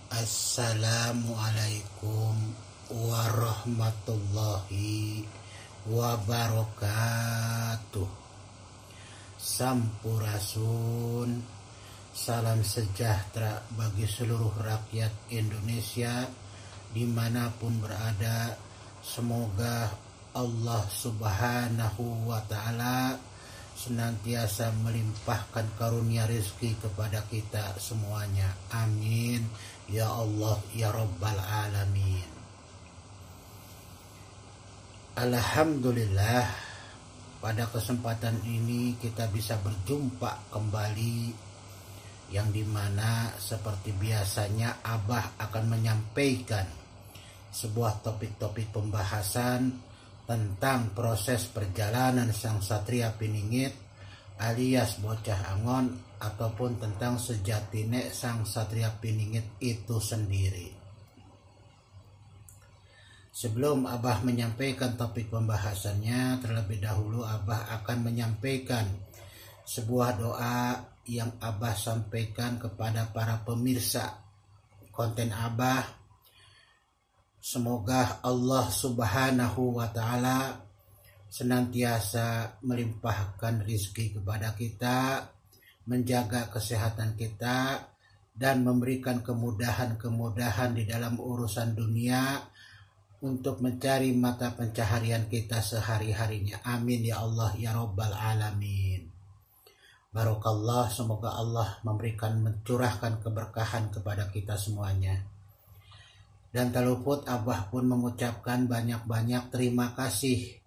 Assalamualaikum warahmatullahi wabarakatuh. Sampurasun, salam sejahtera bagi seluruh rakyat Indonesia dimanapun berada. Semoga Allah Subhanahu wa Ta'ala senantiasa melimpahkan karunia rezeki kepada kita semuanya. Amin ya Allah ya Rabbal Alamin. Alhamdulillah, pada kesempatan ini kita bisa berjumpa kembali, yang dimana seperti biasanya Abah akan menyampaikan sebuah topik-topik pembahasan tentang proses perjalanan sang Satria Piningit alias Bocah Angon, ataupun tentang sejatine sang Satria Piningit itu sendiri. Sebelum Abah menyampaikan topik pembahasannya, terlebih dahulu Abah akan menyampaikan sebuah doa yang Abah sampaikan kepada para pemirsa konten Abah. Semoga Allah Subhanahu wa Ta'ala senantiasa melimpahkan rezeki kepada kita, menjaga kesehatan kita, dan memberikan kemudahan-kemudahan di dalam urusan dunia untuk mencari mata pencaharian kita sehari-harinya. Amin ya Allah ya Rabbal Alamin. Barakallah, semoga Allah mencurahkan keberkahan kepada kita semuanya. Dan tak luput Abah pun mengucapkan banyak-banyak terima kasih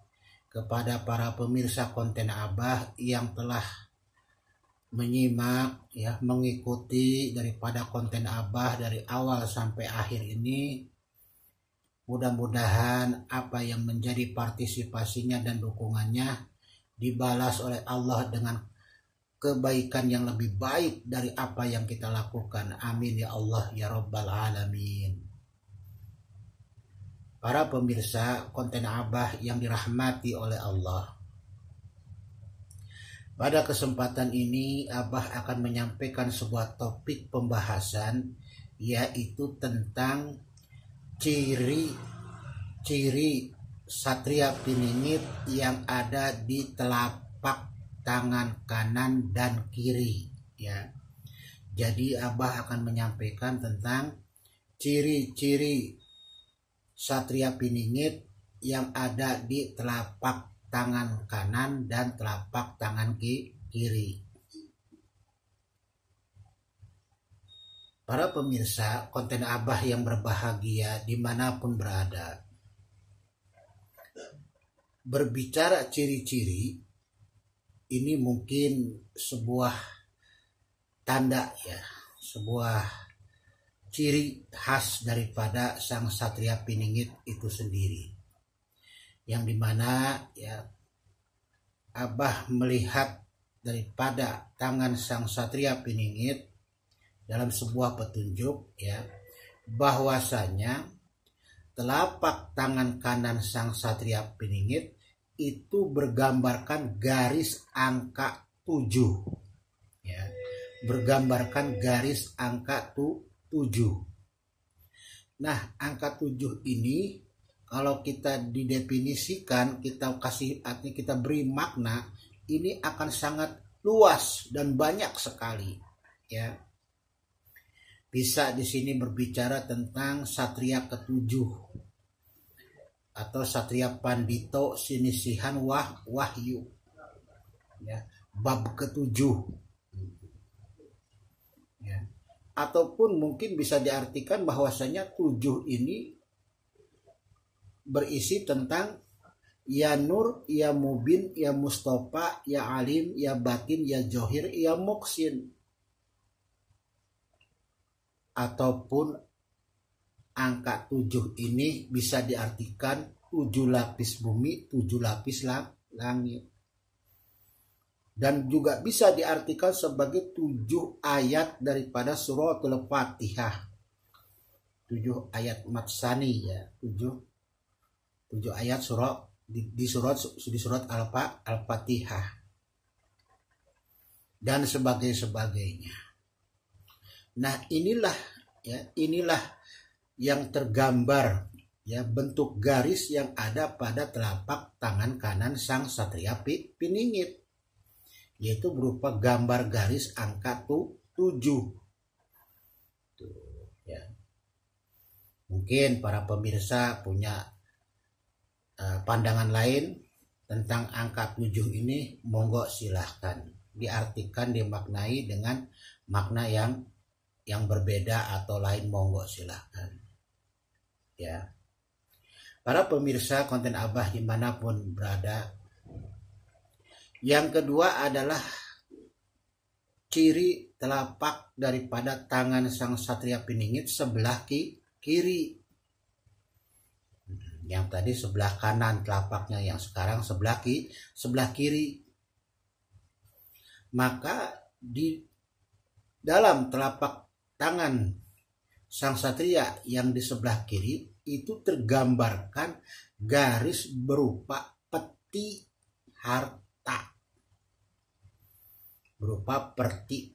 kepada para pemirsa konten Abah yang telah menyimak, mengikuti daripada konten Abah dari awal sampai akhir ini. Mudah-mudahan apa yang menjadi partisipasinya dan dukungannya dibalas oleh Allah dengan kebaikan yang lebih baik dari apa yang kita lakukan. Amin ya Allah ya Rabbal Alamin. Para pemirsa konten Abah yang dirahmati oleh Allah, pada kesempatan ini Abah akan menyampaikan sebuah topik pembahasan, yaitu tentang ciri-ciri Satria Piningit yang ada di telapak tangan kanan dan kiri, ya. Jadi Abah akan menyampaikan tentang ciri-ciri Satria Piningit yang ada di telapak tangan kanan dan telapak tangan kiri. Para pemirsa konten Abah yang berbahagia dimanapun berada, berbicara ciri-ciri ini mungkin sebuah tanda, sebuah ciri khas daripada sang Satria Piningit itu sendiri, yang dimana Abah melihat daripada tangan sang Satria Piningit dalam sebuah petunjuk, bahwasanya telapak tangan kanan sang Satria Piningit itu bergambarkan garis angka 7, bergambarkan garis angka 7. Nah, angka 7 ini kalau kita didefinisikan, kita kasih arti, kita beri makna, ini akan sangat luas dan banyak sekali, Bisa di sini berbicara tentang Satria ke-7 atau Satria Pandito Sinisihan Wahyu, bab ke-7, Ataupun mungkin bisa diartikan bahwasanya 7 ini berisi tentang ya Nur, ya Mubin, ya Mustafa, ya Alim, ya Batin, ya Johir, ya Muksin. Ataupun angka 7 ini bisa diartikan 7 lapis bumi, 7 lapis langit. Dan juga bisa diartikan sebagai 7 ayat daripada suratul Fatihah. 7 ayat matsani, 7 ayat surah di surat Al-Fatihah. Dan sebagainya. Nah, inilah Ya, inilah yang tergambar, ya, bentuk garis yang ada pada telapak tangan kanan sang satria piningit, yaitu berupa gambar garis angka 7. Tuh, ya. Mungkin para pemirsa punya pandangan lain tentang angka 7 ini, monggo silahkan diartikan, dimaknai dengan makna yang berbeda atau lain, monggo silahkan. Ya, para pemirsa konten Abah dimanapun berada. Yang kedua adalah ciri telapak daripada tangan sang satria piningit sebelah kiri. Yang tadi sebelah kanan telapaknya, yang sekarang sebelah kiri. Maka di dalam telapak tangan sang satria yang di sebelah kiri itu tergambarkan garis berupa peti harta. Berupa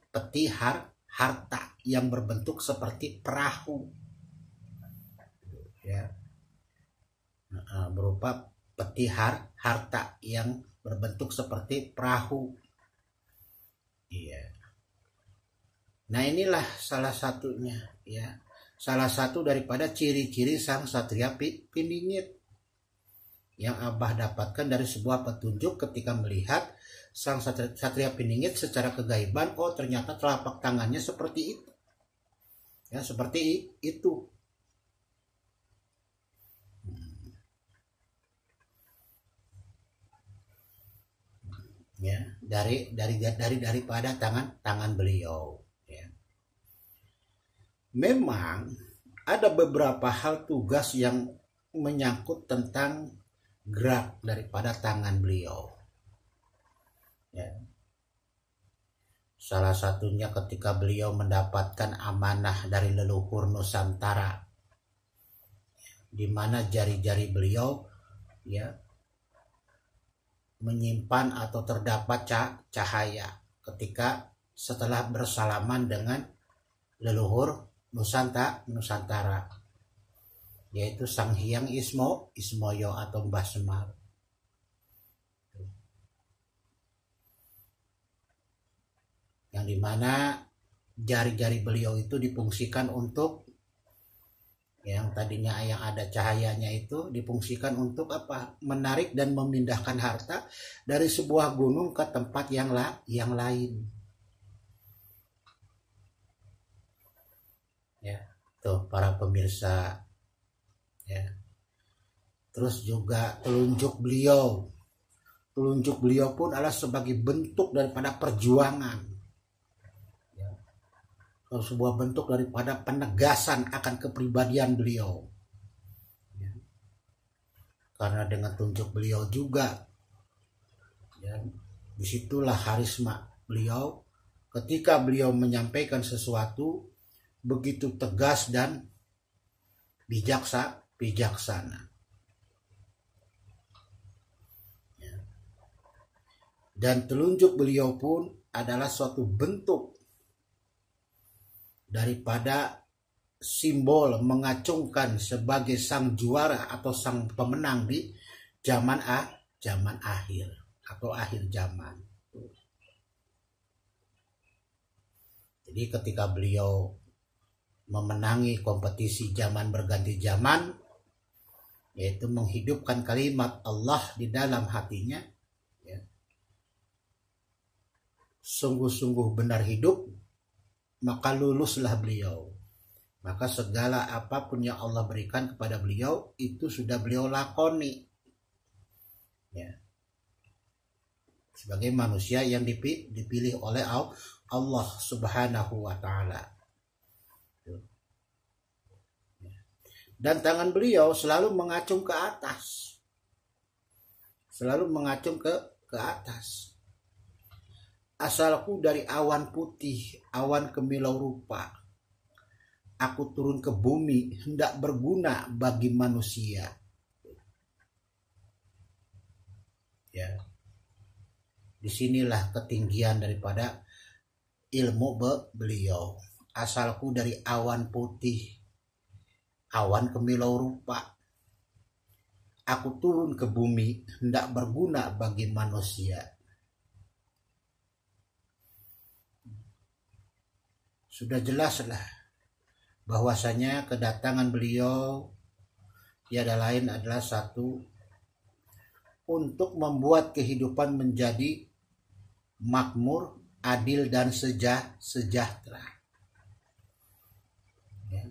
peti harta yang berbentuk seperti perahu. Ya. Berupa peti harta yang berbentuk seperti perahu. Iya. Nah, inilah salah satunya, ya. Salah satu daripada ciri-ciri sang satria piningit yang Abah dapatkan dari sebuah petunjuk ketika melihat sang satria piningit secara kegaiban. Oh, ternyata telapak tangannya seperti itu. Ya, seperti itu. Ya, daripada tangan beliau. Ya. Memang ada beberapa hal tugas yang menyangkut tentang gerak daripada tangan beliau. Ya. Salah satunya ketika beliau mendapatkan amanah dari leluhur Nusantara, di mana jari-jari beliau, ya, menyimpan atau terdapat cahaya ketika setelah bersalaman dengan leluhur Nusantara, yaitu Sang Hyang Ismoyo atau Mbah Semar. Yang dimana jari-jari beliau itu difungsikan untuk, yang tadinya yang ada cahayanya itu difungsikan untuk apa? Menarik dan memindahkan harta dari sebuah gunung ke tempat yang lain. Ya, tuh para pemirsa. Ya. Terus juga telunjuk beliau pun adalah sebagai bentuk daripada perjuangan. Sebuah bentuk daripada penegasan akan kepribadian beliau. Ya. Karena dengan tunjuk beliau juga, ya, disitulah harisma beliau ketika beliau menyampaikan sesuatu begitu tegas dan bijaksana. Ya. Dan telunjuk beliau pun adalah suatu bentuk daripada simbol mengacungkan sebagai sang juara atau sang pemenang di zaman akhir atau akhir zaman. Jadi ketika beliau memenangi kompetisi zaman berganti zaman, yaitu menghidupkan kalimat Allah di dalam hatinya, ya, sungguh-sungguh benar hidup, maka luluslah beliau. Maka segala apapun yang Allah berikan kepada beliau itu sudah beliau lakoni, ya, sebagai manusia yang dipilih oleh Allah Subhanahu wa Ta'ala. Dan tangan beliau selalu mengacung ke atas, ke atas. Asalku dari awan putih, awan kemilau rupa. Aku turun ke bumi, hendak berguna bagi manusia. Ya. Disinilah ketinggian daripada ilmu beliau. asalku dari awan putih, awan kemilau rupa. Aku turun ke bumi hendak berguna bagi manusia. Sudah jelaslah bahwasanya kedatangan beliau tiada lain adalah satu, untuk membuat kehidupan menjadi makmur, adil dan sejahtera. Ya.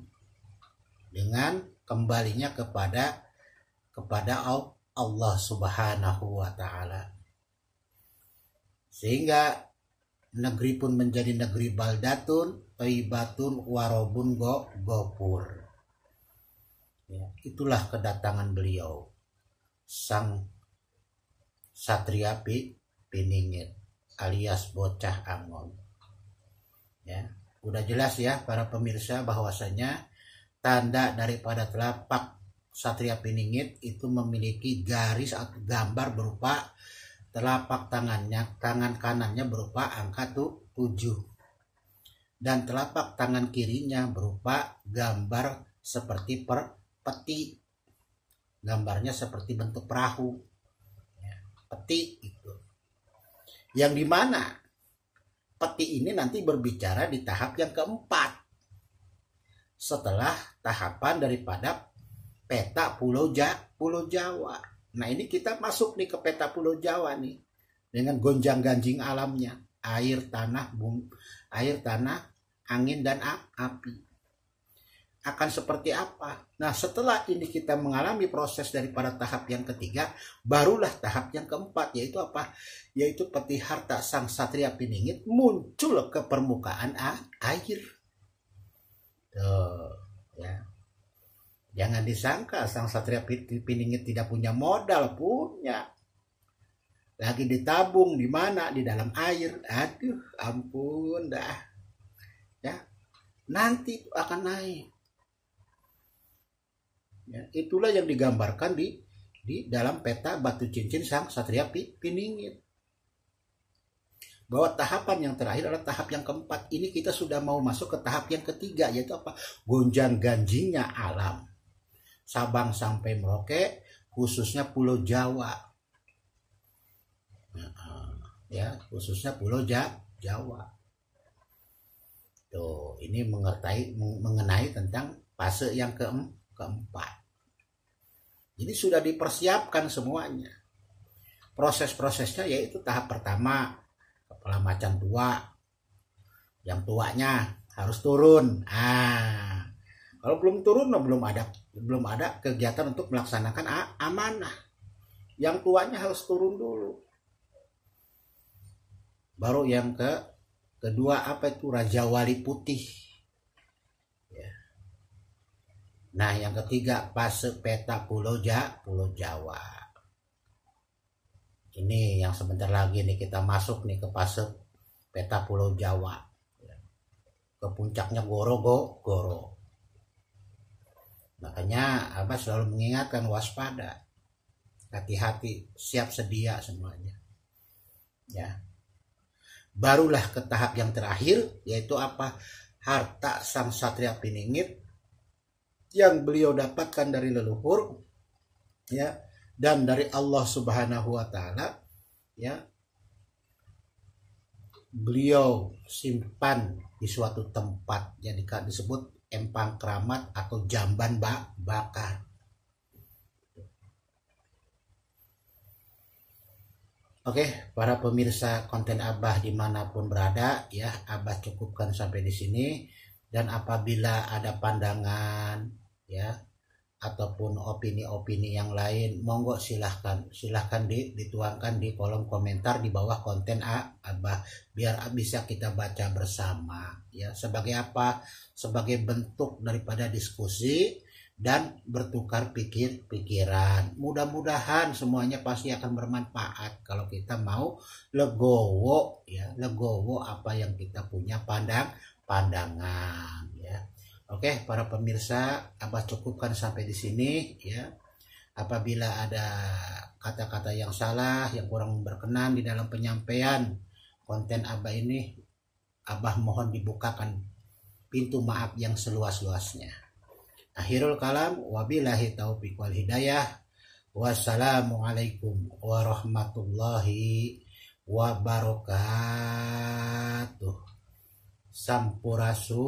Dengan kembalinya kepada Allah Subhanahu wa taala. Sehingga negeri pun menjadi negeri baldatun, thayyibatun, warobun gopur. Ya, itulah kedatangan beliau, sang Satria Piningit alias bocah Angon. Ya, udah jelas ya para pemirsa bahwasanya tanda daripada telapak Satria Piningit itu memiliki garis atau gambar berupa telapak tangannya, tangan kanannya berupa angka 7 dan telapak tangan kirinya berupa gambar seperti peti, gambarnya seperti bentuk perahu, ya, peti itu, yang dimana peti ini nanti berbicara di tahap yang keempat setelah tahapan daripada peta Pulau Jawa. Nah ini kita masuk nih ke peta Pulau Jawa nih dengan gonjang-ganjing alamnya, air, tanah, angin dan api. Akan seperti apa? Nah setelah ini kita mengalami proses daripada tahap yang ketiga, barulah tahap yang keempat, yaitu apa? Yaitu peti harta sang Satria Piningit muncul ke permukaan air. Tuh, ya. Jangan disangka sang Satria Piningit tidak punya modal, punya. Lagi ditabung di mana? Di dalam air. Aduh, ampun dah. Ya, nanti akan naik. Ya, itulah yang digambarkan di dalam peta batu cincin sang Satria Piningit. Bahwa tahapan yang terakhir adalah tahap yang keempat. Ini kita sudah mau masuk ke tahap yang ketiga, yaitu apa? Gonjang ganjingnya alam. Sabang sampai Merauke, khususnya Pulau Jawa. Ya, khususnya Pulau Jawa. Tuh, ini mengenai tentang fase yang keempat. Jadi sudah dipersiapkan semuanya. Proses-prosesnya yaitu tahap pertama, kepala macan tua. Yang tuanya harus turun. Kalau belum turun, belum ada kegiatan untuk melaksanakan amanah. Yang tuanya harus turun dulu. Baru yang kedua apa itu? Raja Wali Putih. Ya. Nah yang ketiga fase peta Pulau Jawa. Ini yang sebentar lagi nih kita masuk nih ke fase peta Pulau Jawa. Ya. Ke puncaknya Goro. Makanya Abah selalu mengingatkan waspada, hati-hati, siap sedia semuanya. Ya. Barulah ke tahap yang terakhir, yaitu apa? Harta sang Satria Piningit yang beliau dapatkan dari leluhur, ya, dan dari Allah Subhanahu wa taala, ya. Beliau simpan di suatu tempat yang disebut empang keramat atau jamban bakar. Oke, para pemirsa konten Abah dimanapun berada, ya Abah cukupkan sampai di sini. Dan apabila ada pandangan, ya, ataupun opini-opini yang lain, monggo silahkan dituangkan di kolom komentar di bawah konten Abah, biar bisa kita baca bersama, ya. Sebagai apa? Sebagai bentuk daripada diskusi dan bertukar pikiran. Mudah-mudahan semuanya pasti akan bermanfaat kalau kita mau legowo, ya, legowo apa yang kita punya pandangan, ya. Oke, para pemirsa, Abah cukupkan sampai di sini, ya. Apabila ada kata-kata yang salah, yang kurang berkenan di dalam penyampaian konten Abah ini, Abah mohon dibukakan pintu maaf yang seluas-luasnya. Akhirul kalam, wabillahi taufiq wal hidayah. Wassalamualaikum warahmatullahi wabarakatuh. Sampurasun.